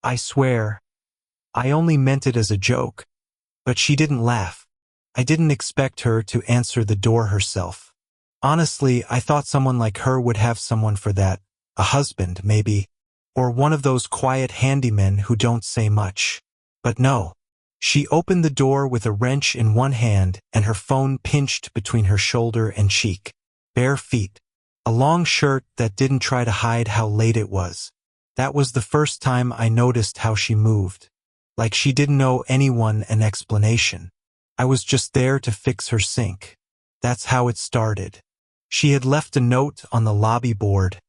I swear, I only meant it as a joke. But she didn't laugh. I didn't expect her to answer the door herself. Honestly, I thought someone like her would have someone for that. A husband, maybe. Or one of those quiet handymen who don't say much. But no. She opened the door with a wrench in one hand and her phone pinched between her shoulder and cheek. Bare feet. A long shirt that didn't try to hide how late it was. That was the first time I noticed how she moved. Like she didn't owe anyone an explanation. I was just there to fix her sink. That's how it started. She had left a note on the lobby board.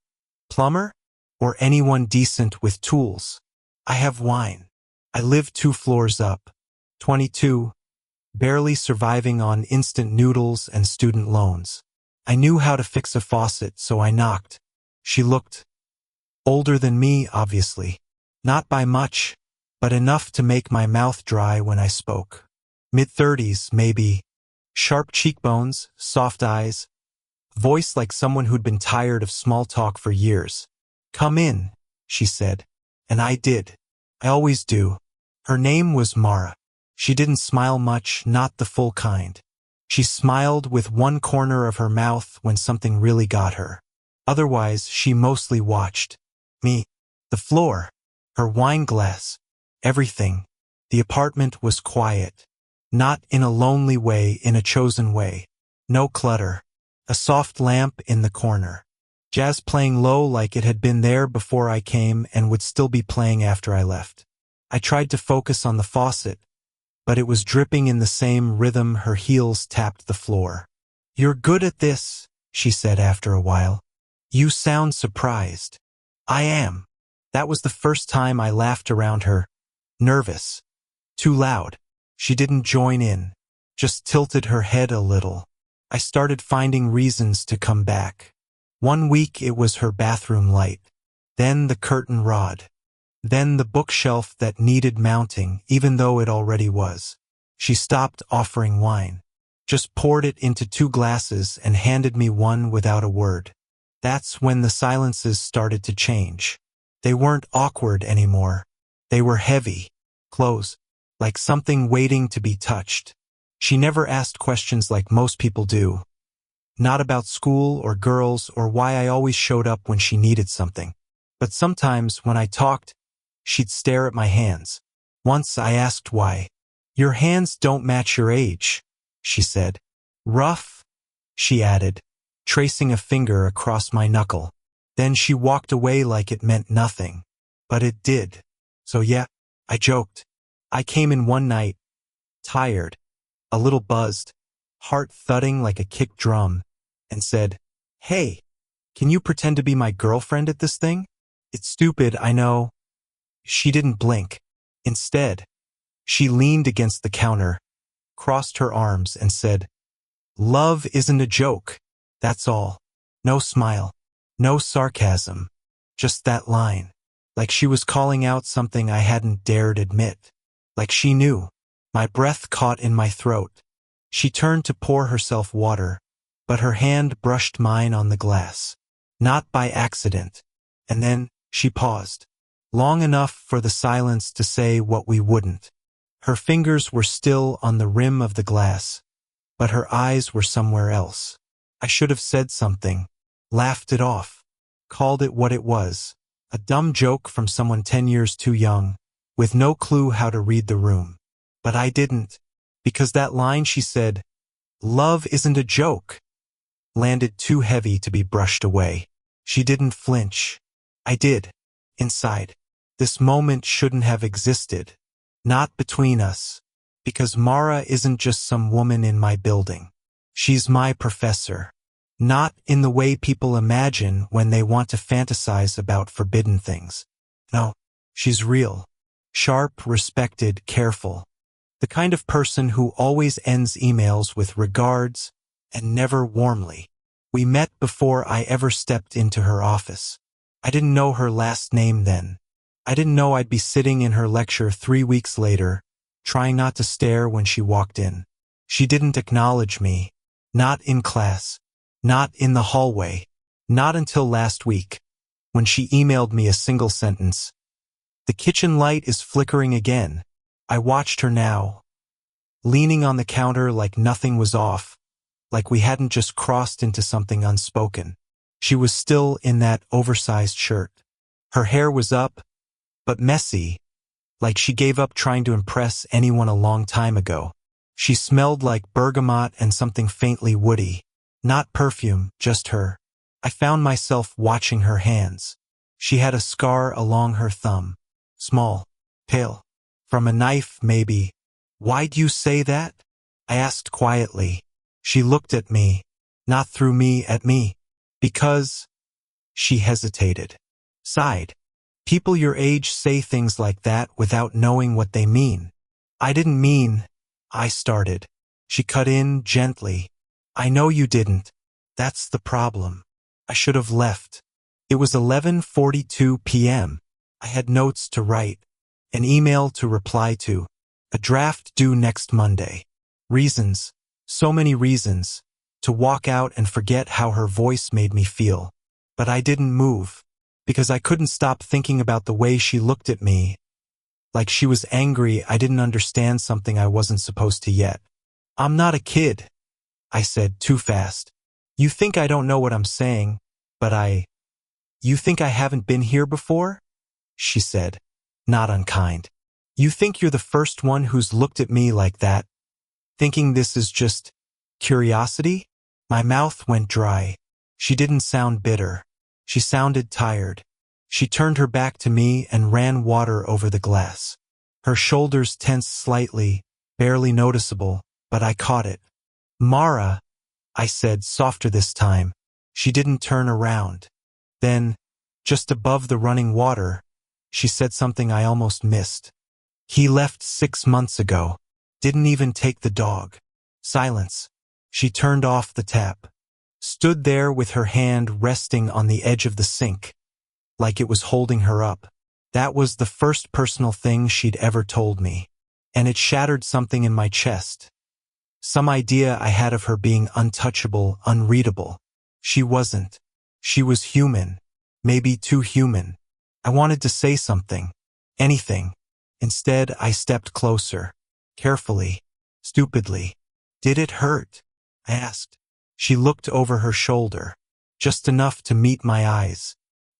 Plumber? Or anyone decent with tools? I have wine. I live 2 floors up. 22. Barely surviving on instant noodles and student loans. I knew how to fix a faucet, so I knocked. She looked older than me, obviously. Not by much, but enough to make my mouth dry when I spoke. Mid-30s, maybe. Sharp cheekbones, soft eyes. Voice like someone who'd been tired of small talk for years. "Come in," she said. And I did. I always do. Her name was Mara. She didn't smile much, not the full kind. She smiled with one corner of her mouth when something really got her. Otherwise, she mostly watched. Me. The floor. Her wine glass. Everything. The apartment was quiet. Not in a lonely way, in a chosen way. No clutter. A soft lamp in the corner. Jazz playing low like it had been there before I came and would still be playing after I left. I tried to focus on the faucet, but it was dripping in the same rhythm her heels tapped the floor. "You're good at this," she said after a while. "You sound surprised." "I am." That was the first time I laughed around her. Nervous. Too loud. She didn't join in. Just tilted her head a little. I started finding reasons to come back. One week it was her bathroom light. Then the curtain rod. Then the bookshelf that needed mounting, even though it already was. She stopped offering wine. Just poured it into 2 glasses and handed me one without a word. That's when the silences started to change. They weren't awkward anymore. They were heavy. Close. Like something waiting to be touched. She never asked questions like most people do. Not about school or girls or why I always showed up when she needed something. But sometimes when I talked, she'd stare at my hands. Once I asked why. "Your hands don't match your age," she said. "Rough," she added, tracing a finger across my knuckle. Then she walked away like it meant nothing. But it did. So yeah, I joked. I came in one night, tired, a little buzzed, heart thudding like a kick drum, and said, "Hey, can you pretend to be my girlfriend at this thing?" It's stupid, I know. She didn't blink. Instead, she leaned against the counter, crossed her arms, and said, "Love isn't a joke. That's all." No smile. No sarcasm. Just that line. Like she was calling out something I hadn't dared admit. Like she knew. My breath caught in my throat. She turned to pour herself water, but her hand brushed mine on the glass. Not by accident. And then she paused. Long enough for the silence to say what we wouldn't. Her fingers were still on the rim of the glass, but her eyes were somewhere else. I should have said something. Laughed it off. Called it what it was. A dumb joke from someone 10 years too young, with no clue how to read the room. But I didn't, because that line she said, "Love isn't a joke," landed too heavy to be brushed away. She didn't flinch. I did. Inside. This moment shouldn't have existed. Not between us. Because Mara isn't just some woman in my building. She's my professor. Not in the way people imagine when they want to fantasize about forbidden things. No, she's real. Sharp, respected, careful. The kind of person who always ends emails with regards and never warmly. We met before I ever stepped into her office. I didn't know her last name then. I didn't know I'd be sitting in her lecture 3 weeks later, trying not to stare when she walked in. She didn't acknowledge me. Not in class. Not in the hallway. Not until last week, when she emailed me a single sentence. The kitchen light is flickering again. I watched her now, leaning on the counter like nothing was off, like we hadn't just crossed into something unspoken. She was still in that oversized shirt. Her hair was up, but messy, like she gave up trying to impress anyone a long time ago. She smelled like bergamot and something faintly woody. Not perfume, just her. I found myself watching her hands. She had a scar along her thumb. Small, pale. From a knife, maybe. "Why'd you say that?" I asked quietly. She looked at me, not through me at me. "Because—" She hesitated. Sighed. "People your age say things like that without knowing what they mean." "I didn't mean—" I started. She cut in gently. "I know you didn't. That's the problem. I should have left." It was 11:42 p.m. I had notes to write, an email to reply to, a draft due next Monday. Reasons, so many reasons, to walk out and forget how her voice made me feel. But I didn't move, because I couldn't stop thinking about the way she looked at me, like she was angry I didn't understand something I wasn't supposed to yet. "I'm not a kid," I said too fast. "You think I don't know what I'm saying, but You think I haven't been here before?" She said, not unkind. "You think you're the first one who's looked at me like that, thinking this is just curiosity?" My mouth went dry. She didn't sound bitter. She sounded tired. She turned her back to me and ran water over the glass. Her shoulders tensed slightly, barely noticeable, but I caught it. "Mara," I said, softer this time. She didn't turn around. Then, just above the running water, she said something I almost missed. "He left 6 months ago. Didn't even take the dog." Silence. She turned off the tap. Stood there with her hand resting on the edge of the sink, like it was holding her up. That was the first personal thing she'd ever told me. And it shattered something in my chest. Some idea I had of her being untouchable, unreadable. She wasn't. She was human. Maybe too human. I wanted to say something. Anything. Instead, I stepped closer. Carefully. Stupidly. "Did it hurt?" I asked. She looked over her shoulder. Just enough to meet my eyes.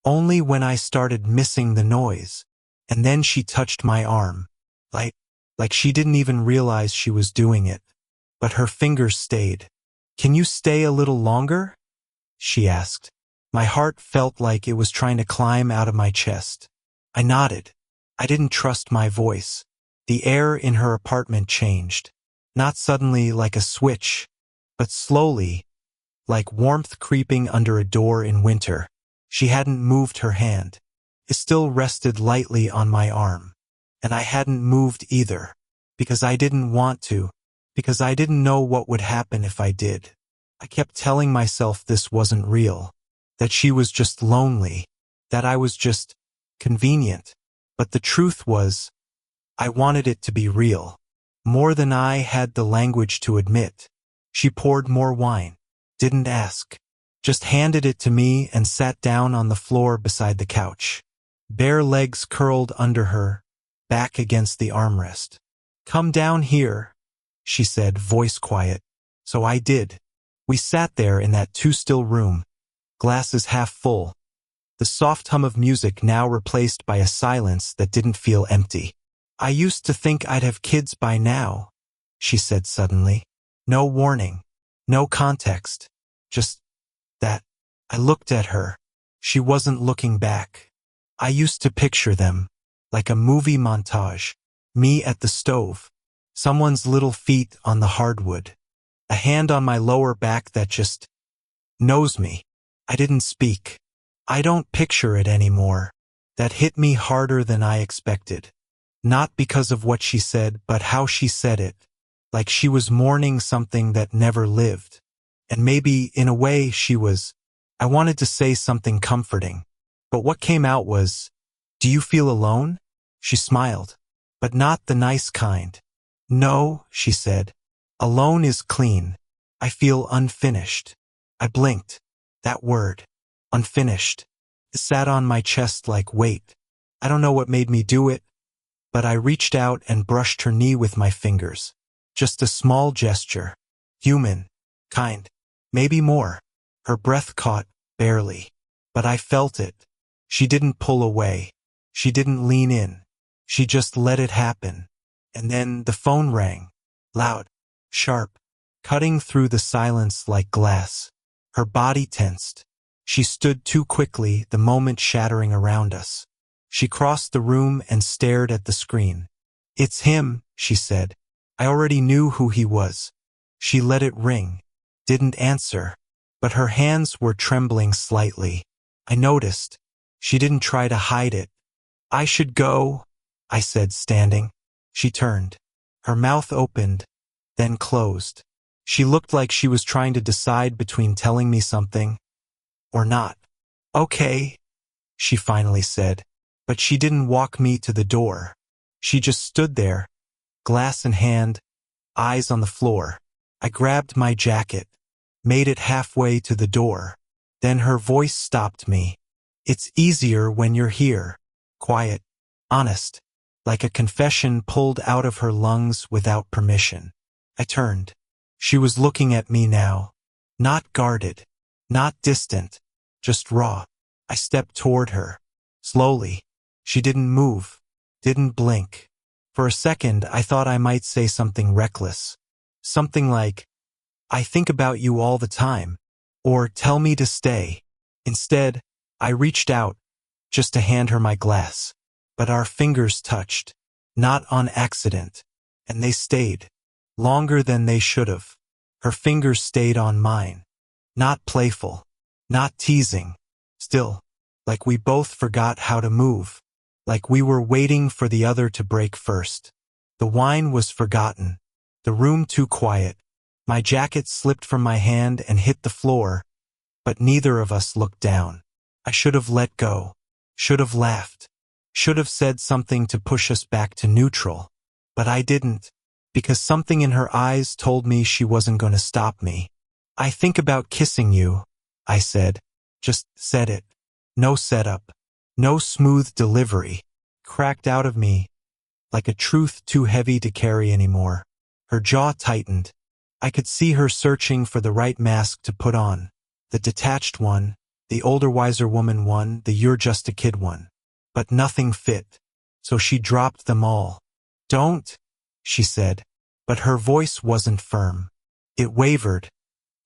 Only when I started missing the noise. And then she touched my arm. Like she didn't even realize she was doing it. But her fingers stayed. "Can you stay a little longer?" she asked. My heart felt like it was trying to climb out of my chest. I nodded. I didn't trust my voice. The air in her apartment changed. Not suddenly like a switch, but slowly, like warmth creeping under a door in winter. She hadn't moved her hand. It still rested lightly on my arm. And I hadn't moved either, because I didn't want to, because I didn't know what would happen if I did. I kept telling myself this wasn't real, that she was just lonely, that I was just convenient. But the truth was, I wanted it to be real, more than I had the language to admit. She poured more wine, didn't ask, just handed it to me and sat down on the floor beside the couch. Bare legs curled under her, back against the armrest. "Come down here," she said, voice quiet. So I did. We sat there in that too-still room, glasses half full, the soft hum of music now replaced by a silence that didn't feel empty. "I used to think I'd have kids by now," she said suddenly. No warning, no context, just that. I looked at her. She wasn't looking back. I used to picture them, like a movie montage. Me at the stove, someone's little feet on the hardwood, a hand on my lower back that just knows me. I didn't speak. I don't picture it anymore. That hit me harder than I expected. Not because of what she said, but how she said it. Like she was mourning something that never lived. And maybe, in a way, she was. I wanted to say something comforting. But what came out was, "Do you feel alone?" She smiled. But not the nice kind. "No," she said. "Alone is clean. I feel unfinished." I blinked. That word, unfinished, it sat on my chest like weight. I don't know what made me do it, but I reached out and brushed her knee with my fingers. Just a small gesture. Human. Kind. Maybe more. Her breath caught, barely. But I felt it. She didn't pull away. She didn't lean in. She just let it happen. And then the phone rang. Loud. Sharp. Cutting through the silence like glass. Her body tensed. She stood too quickly, the moment shattering around us. She crossed the room and stared at the screen. "It's him," she said. I already knew who he was. She let it ring. Didn't answer. But her hands were trembling slightly. I noticed. She didn't try to hide it. "I should go," I said, standing. She turned. Her mouth opened, then closed. She looked like she was trying to decide between telling me something or not. "Okay," she finally said. But she didn't walk me to the door. She just stood there, glass in hand, eyes on the floor. I grabbed my jacket, made it halfway to the door. Then her voice stopped me. "It's easier when you're here." Quiet, honest, like a confession pulled out of her lungs without permission. I turned. She was looking at me now. Not guarded, not distant, just raw. I stepped toward her. Slowly. She didn't move, didn't blink. For a second, I thought I might say something reckless. Something like, "I think about you all the time," or "Tell me to stay." Instead, I reached out, just to hand her my glass. But our fingers touched, not on accident. And they stayed, longer than they should have. Her fingers stayed on mine. Not playful, not teasing. Still, like we both forgot how to move. Like we were waiting for the other to break first. The wine was forgotten. The room too quiet. My jacket slipped from my hand and hit the floor, but neither of us looked down. I should have let go. Should have laughed. Should have said something to push us back to neutral. But I didn't, because something in her eyes told me she wasn't going to stop me. "I think about kissing you," I said. Just said it. No setup. No smooth delivery. Cracked out of me, like a truth too heavy to carry anymore. Her jaw tightened. I could see her searching for the right mask to put on. The detached one, the older wiser woman one, the "you're just a kid" one. But nothing fit. So she dropped them all. "Don't," she said. But her voice wasn't firm. It wavered,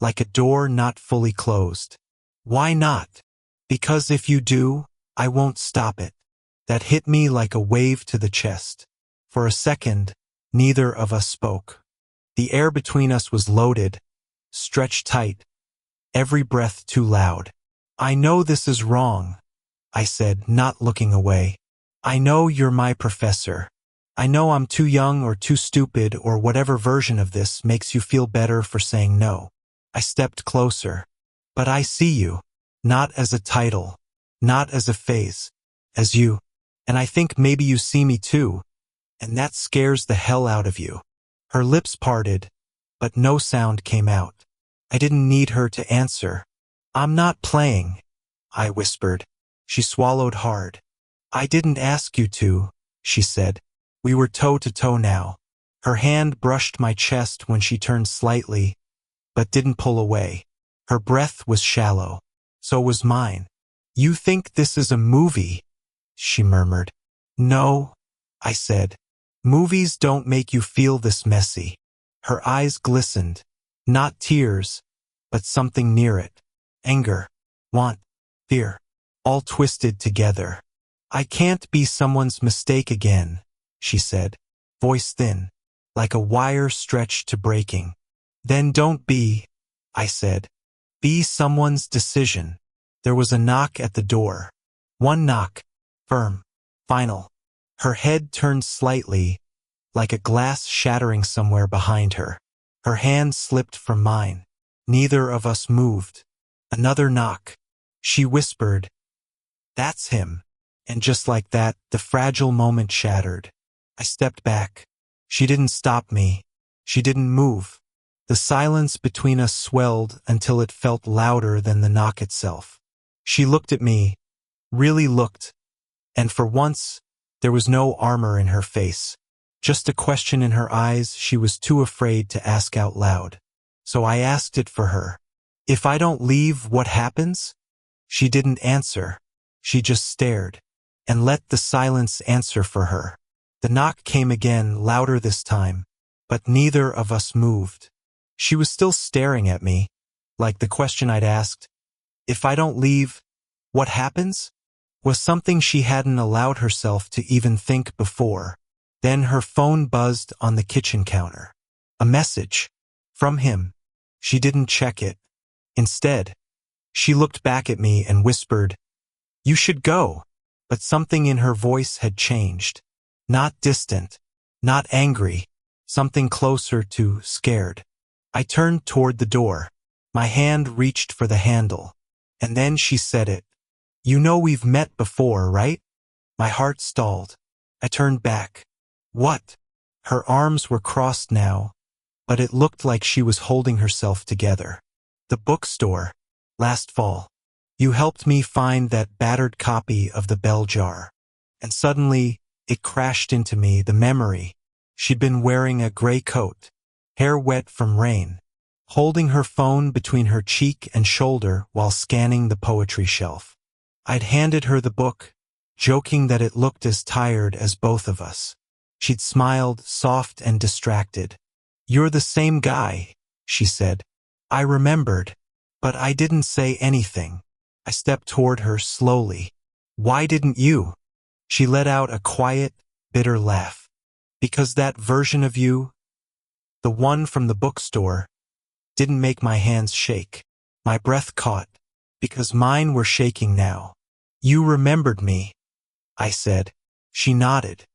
like a door not fully closed. "Why not?" "Because if you do, I won't stop it." That hit me like a wave to the chest. For a second, neither of us spoke. The air between us was loaded, stretched tight, every breath too loud. "I know this is wrong," I said, not looking away. "I know you're my professor. I know I'm too young or too stupid or whatever version of this makes you feel better for saying no." I stepped closer. "But I see you. Not as a title. Not as a phase. As you. And I think maybe you see me too. And that scares the hell out of you." Her lips parted, but no sound came out. I didn't need her to answer. "I'm not playing," I whispered. She swallowed hard. "I didn't ask you to," she said. We were toe to toe now. Her hand brushed my chest when she turned slightly, but didn't pull away. Her breath was shallow. So was mine. "You think this is a movie?" she murmured. "No," I said. "Movies don't make you feel this messy." Her eyes glistened. Not tears, but something near it. Anger, want, fear, all twisted together. "I can't be someone's mistake again," she said, voice thin, like a wire stretched to breaking. "Then don't be," I said. "Be someone's decision." There was a knock at the door. One knock, firm, final. Her head turned slightly, like a glass shattering somewhere behind her. Her hand slipped from mine. Neither of us moved. Another knock. She whispered, "That's him." And just like that, the fragile moment shattered. I stepped back. She didn't stop me. She didn't move. The silence between us swelled until it felt louder than the knock itself. She looked at me, really looked, And for once, there was no armor in her face. Just a question in her eyes she was too afraid to ask out loud. So I asked it for her. If I don't leave, what happens? She didn't answer. She just stared, and let the silence answer for her. The knock came again, louder this time, but neither of us moved. She was still staring at me, like the question I'd asked, if I don't leave, what happens? Was something she hadn't allowed herself to even think before. Then her phone buzzed on the kitchen counter. A message. From him. She didn't check it. Instead, she looked back at me and whispered, "You should go." But something in her voice had changed. Not distant, not angry, something closer to scared. I turned toward the door. My hand reached for the handle. And then she said it. "You know we've met before, right?" My heart stalled. I turned back. What? Her arms were crossed now, but it looked like she was holding herself together. The bookstore. Last fall. You helped me find that battered copy of The Bell Jar. And suddenly, it crashed into me, the memory. She'd been wearing a gray coat, hair wet from rain, holding her phone between her cheek and shoulder while scanning the poetry shelf. I'd handed her the book, joking that it looked as tired as both of us. She'd smiled, soft and distracted. "You're the same guy," she said. I remembered, but I didn't say anything. I stepped toward her slowly. "Why didn't you?" She let out a quiet, bitter laugh. "Because that version of you, the one from the bookstore, didn't make my hands shake." My breath caught, because mine were shaking now. "You remembered me," I said. She nodded.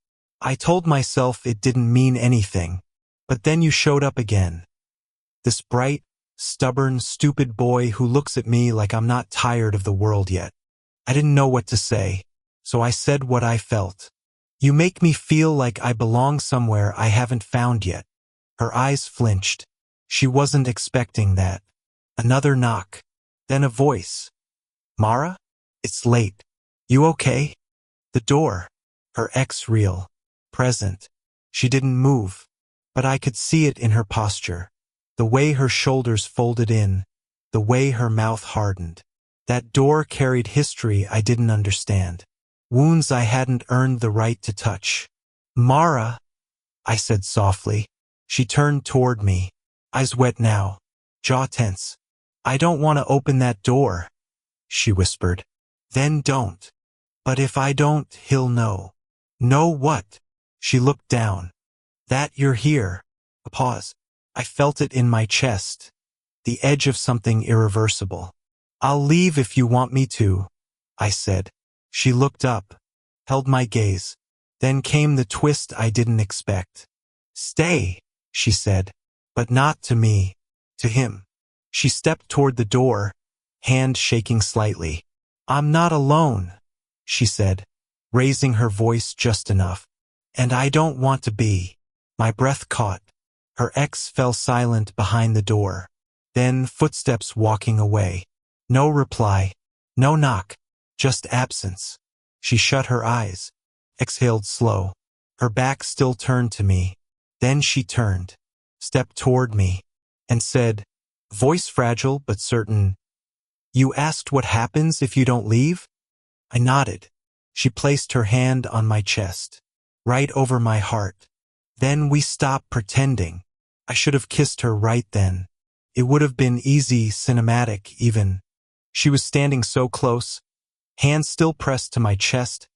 "I told myself it didn't mean anything, but then you showed up again. This bright, stubborn, stupid boy who looks at me like I'm not tired of the world yet." I didn't know what to say, so I said what I felt. "You make me feel like I belong somewhere I haven't found yet." Her eyes flinched. She wasn't expecting that. Another knock. Then a voice. "Mara? It's late. You okay?" The door. Her ex real. Present. She didn't move, but I could see it in her posture. The way her shoulders folded in, the way her mouth hardened. That door carried history I didn't understand. Wounds I hadn't earned the right to touch. "Mara," I said softly. She turned toward me, eyes wet now, jaw tense. "I don't want to open that door," she whispered. "Then don't." "But if I don't, he'll know." "Know what?" She looked down. "That you're here." A pause. I felt it in my chest. The edge of something irreversible. "I'll leave if you want me to," I said. She looked up, held my gaze. Then came the twist I didn't expect. "Stay," she said, but not to me, to him. She stepped toward the door, hand shaking slightly. "I'm not alone," she said, raising her voice just enough. "And I don't want to be." My breath caught. Her ex fell silent behind the door. Then footsteps walking away. No reply, no knock, just absence. She shut her eyes, exhaled slow, her back still turned to me. Then she turned, stepped toward me, and said, voice fragile but certain, "You asked what happens if you don't leave?" I nodded. She placed her hand on my chest, right over my heart. "Then we stop pretending." I should have kissed her right then. It would have been easy, cinematic even. She was standing so close, hands still pressed to my chest,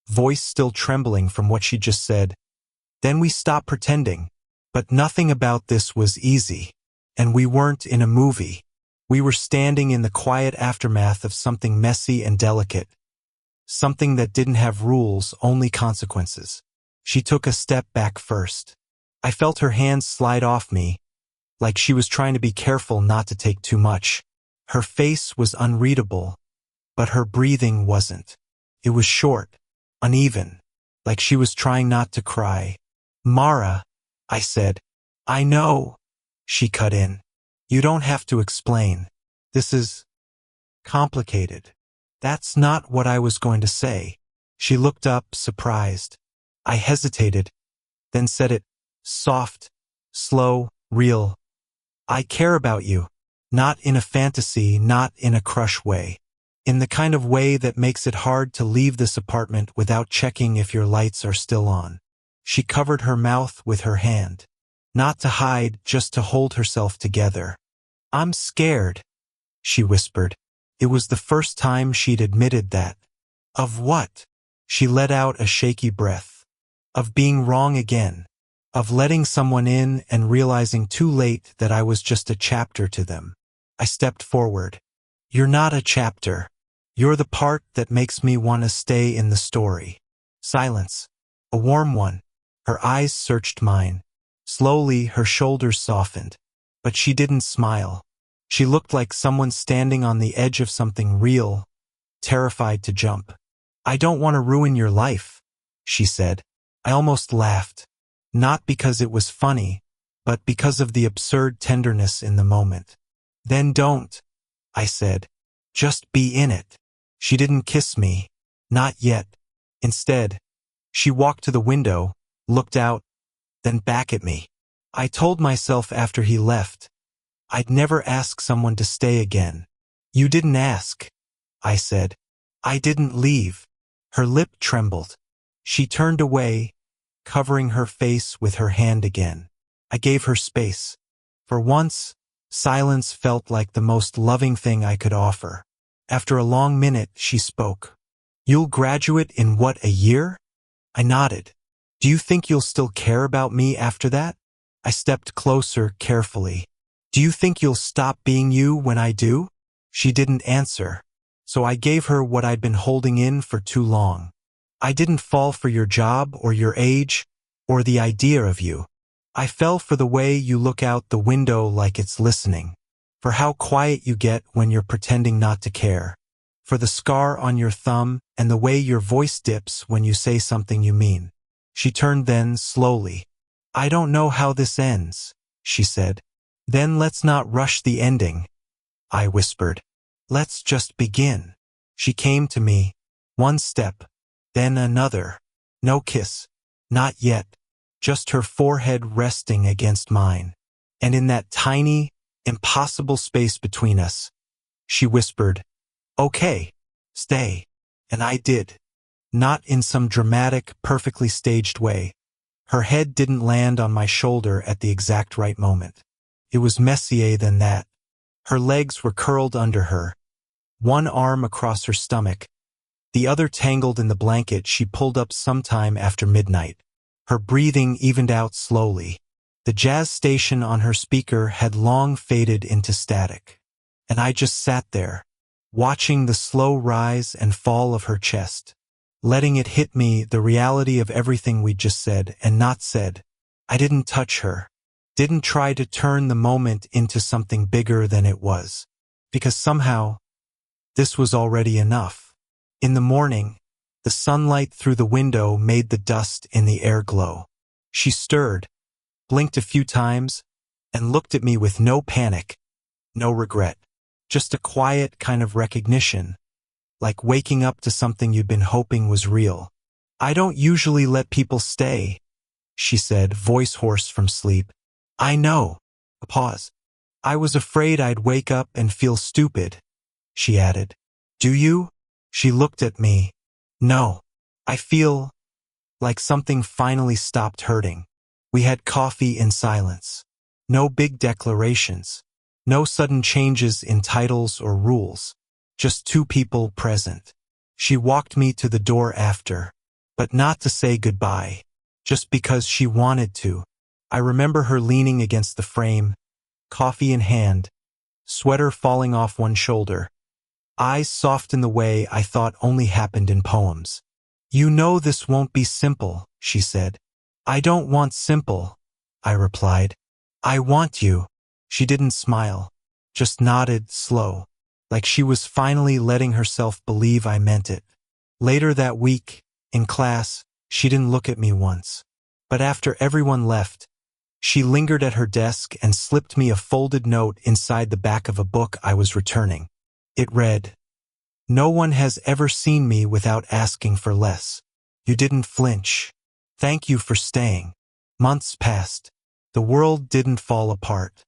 voice still trembling from what she just said. Then we stop pretending. But nothing about this was easy. And we weren't in a movie. We were standing in the quiet aftermath of something messy and delicate. Something that didn't have rules, only consequences. She took a step back first. I felt her hands slide off me, like she was trying to be careful not to take too much. Her face was unreadable, but her breathing wasn't. It was short, uneven, like she was trying not to cry. "Mara," I said. "I know," she cut in. "You don't have to explain. This is complicated." That's not what I was going to say. She looked up, surprised. I hesitated, then said it, soft, slow, real. I care about you. Not in a fantasy, not in a crush way. In the kind of way that makes it hard to leave this apartment without checking if your lights are still on. She covered her mouth with her hand. Not to hide, just to hold herself together. I'm scared, she whispered. It was the first time she'd admitted that. Of what? She let out a shaky breath. Of being wrong again. Of letting someone in and realizing too late that I was just a chapter to them. I stepped forward. You're not a chapter. You're the part that makes me want to stay in the story. Silence. A warm one. Her eyes searched mine. Slowly, her shoulders softened. But she didn't smile. She looked like someone standing on the edge of something real, terrified to jump. I don't want to ruin your life, she said. I almost laughed. Not because it was funny, but because of the absurd tenderness in the moment. Then don't, I said. Just be in it. She didn't kiss me. Not yet. Instead, she walked to the window, looked out, then back at me. I told myself after he left, I'd never ask someone to stay again. You didn't ask, I said. I didn't leave. Her lip trembled. She turned away, covering her face with her hand again. I gave her space. For once, silence felt like the most loving thing I could offer. After a long minute, she spoke. You'll graduate in what, a year? I nodded. Do you think you'll still care about me after that? I stepped closer, carefully. Do you think you'll stop being you when I do? She didn't answer, so I gave her what I'd been holding in for too long. I didn't fall for your job or your age or the idea of you. I fell for the way you look out the window like it's listening, for how quiet you get when you're pretending not to care, for the scar on your thumb and the way your voice dips when you say something you mean. She turned then, slowly. I don't know how this ends, she said. Then let's not rush the ending, I whispered. Let's just begin. She came to me, one step, then another. No kiss. Not yet. Just her forehead resting against mine. And in that tiny, impossible space between us, she whispered, okay, stay. And I did. Not in some dramatic, perfectly staged way. Her head didn't land on my shoulder at the exact right moment. It was messier than that. Her legs were curled under her, one arm across her stomach, the other tangled in the blanket she pulled up sometime after midnight. Her breathing evened out slowly. The jazz station on her speaker had long faded into static. And I just sat there, watching the slow rise and fall of her chest, letting it hit me, the reality of everything we'd just said and not said. I didn't touch her, didn't try to turn the moment into something bigger than it was, because somehow, this was already enough. In the morning, the sunlight through the window made the dust in the air glow. She stirred, blinked a few times, and looked at me with no panic, no regret, just a quiet kind of recognition, like waking up to something you'd been hoping was real. I don't usually let people stay, she said, voice hoarse from sleep. I know. A pause. I was afraid I'd wake up and feel stupid, she added. Do you? She looked at me. No. I feel like something finally stopped hurting. We had coffee in silence. No big declarations. No sudden changes in titles or rules. Just two people present. She walked me to the door after, but not to say goodbye, just because she wanted to. I remember her leaning against the frame, coffee in hand, sweater falling off one shoulder, eyes soft in the way I thought only happened in poems. You know this won't be simple, she said. I don't want simple, I replied. I want you. She didn't smile, just nodded, slow, like she was finally letting herself believe I meant it. Later that week, in class, she didn't look at me once. But after everyone left, she lingered at her desk and slipped me a folded note inside the back of a book I was returning. It read, No one has ever seen me without asking for less. You didn't flinch. Thank you for staying. Months passed. The world didn't fall apart.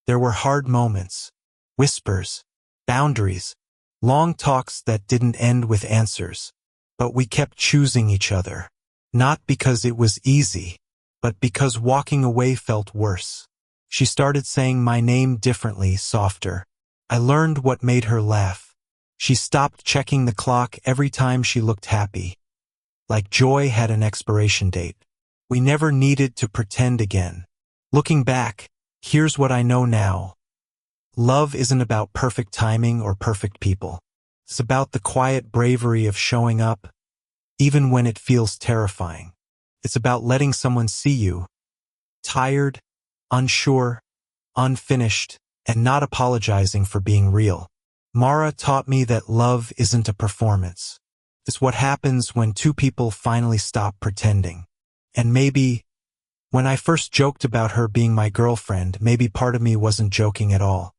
There were hard moments, whispers, boundaries, long talks that didn't end with answers. But we kept choosing each other. Not because it was easy, but because walking away felt worse. She started saying my name differently, softer. I learned what made her laugh. She stopped checking the clock every time she looked happy. Like joy had an expiration date. We never needed to pretend again. Looking back, here's what I know now. Love isn't about perfect timing or perfect people. It's about the quiet bravery of showing up, even when it feels terrifying. It's about letting someone see you, tired, unsure, unfinished, and not apologizing for being real. Mara taught me that love isn't a performance. It's what happens when two people finally stop pretending. And maybe, when I first joked about her being my girlfriend, maybe part of me wasn't joking at all.